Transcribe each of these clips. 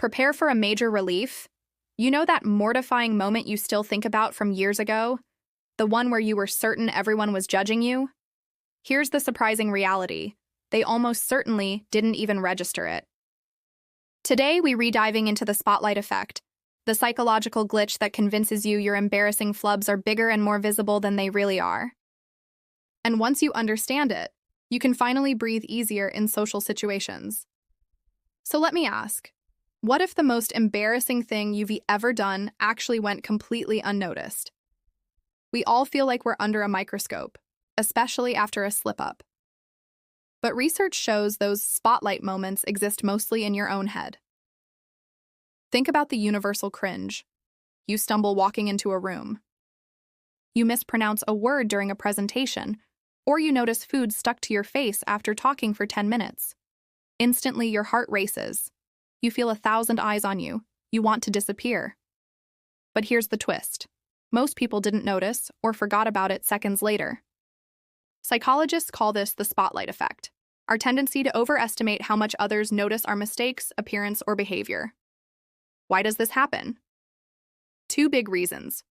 Prepare for a major relief. You know that mortifying moment you still think about from years ago? The one where you were certain everyone was judging you? Here's the surprising reality. They almost certainly didn't even register it. Today, we're rediving into the spotlight effect, the psychological glitch that convinces you your embarrassing flubs are bigger and more visible than they really are. And once you understand it, you can finally breathe easier in social situations. So let me ask, what if the most embarrassing thing you've ever done actually went completely unnoticed? We all feel like we're under a microscope, especially after a slip-up. But research shows those spotlight moments exist mostly in your own head. Think about the universal cringe. You stumble walking into a room. You mispronounce a word during a presentation, or you notice food stuck to your face after talking for 10 minutes. Instantly, your heart races. You feel 1,000 eyes on you. You want to disappear. But here's the twist. Most people didn't notice or forgot about it seconds later. Psychologists call this the spotlight effect, our tendency to overestimate how much others notice our mistakes, appearance, or behavior. Why does this happen? 2 big reasons.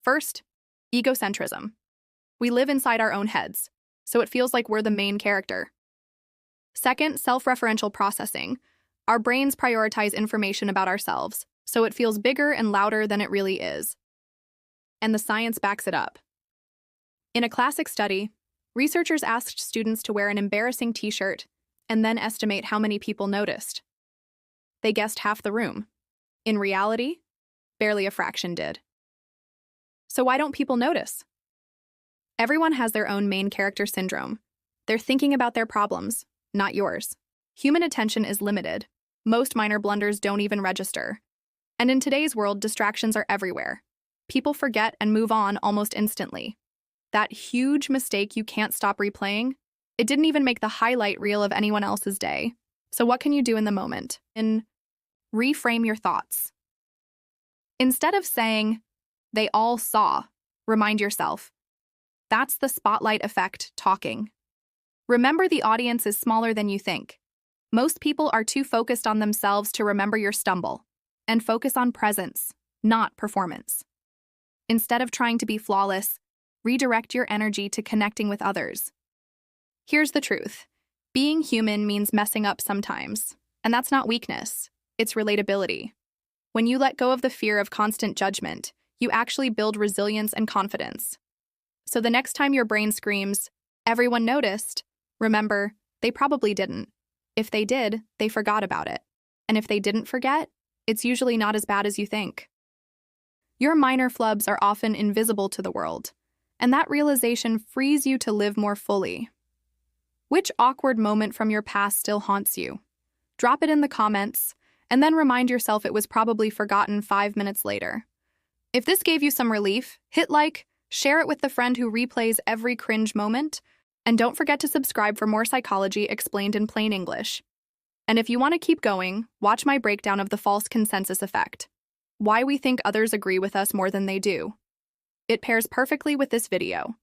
First, egocentrism. We live inside our own heads, so it feels like we're the main character. Second, self-referential processing. Our brains prioritize information about ourselves, so it feels bigger and louder than it really is. And the science backs it up. In a classic study, researchers asked students to wear an embarrassing t-shirt and then estimate how many people noticed. They guessed half the room. In reality, barely a fraction did. So why don't people notice? Everyone has their own main character syndrome. They're thinking about their problems, not yours. Human attention is limited. Most minor blunders don't even register. And in today's world, distractions are everywhere. People forget and move on almost instantly. That huge mistake you can't stop replaying, it didn't even make the highlight reel of anyone else's day. So what can you do in the moment? Reframe your thoughts. Instead of saying, "They all saw," remind yourself, "That's the spotlight effect talking." Remember, the audience is smaller than you think. Most people are too focused on themselves to remember your stumble, and focus on presence, not performance. Instead of trying to be flawless, redirect your energy to connecting with others. Here's the truth. Being human means messing up sometimes, and that's not weakness, it's relatability. When you let go of the fear of constant judgment, you actually build resilience and confidence. So the next time your brain screams, "Everyone noticed," remember, they probably didn't. If they did, they forgot about it. And if they didn't forget, it's usually not as bad as you think. Your minor flubs are often invisible to the world, and that realization frees you to live more fully. Which awkward moment from your past still haunts you? Drop it in the comments, and then remind yourself it was probably forgotten 5 minutes later. If this gave you some relief, hit like, share it with the friend who replays every cringe moment, and don't forget to subscribe for more psychology explained in plain English. And if you want to keep going, watch my breakdown of the false consensus effect. Why we think others agree with us more than they do. It pairs perfectly with this video.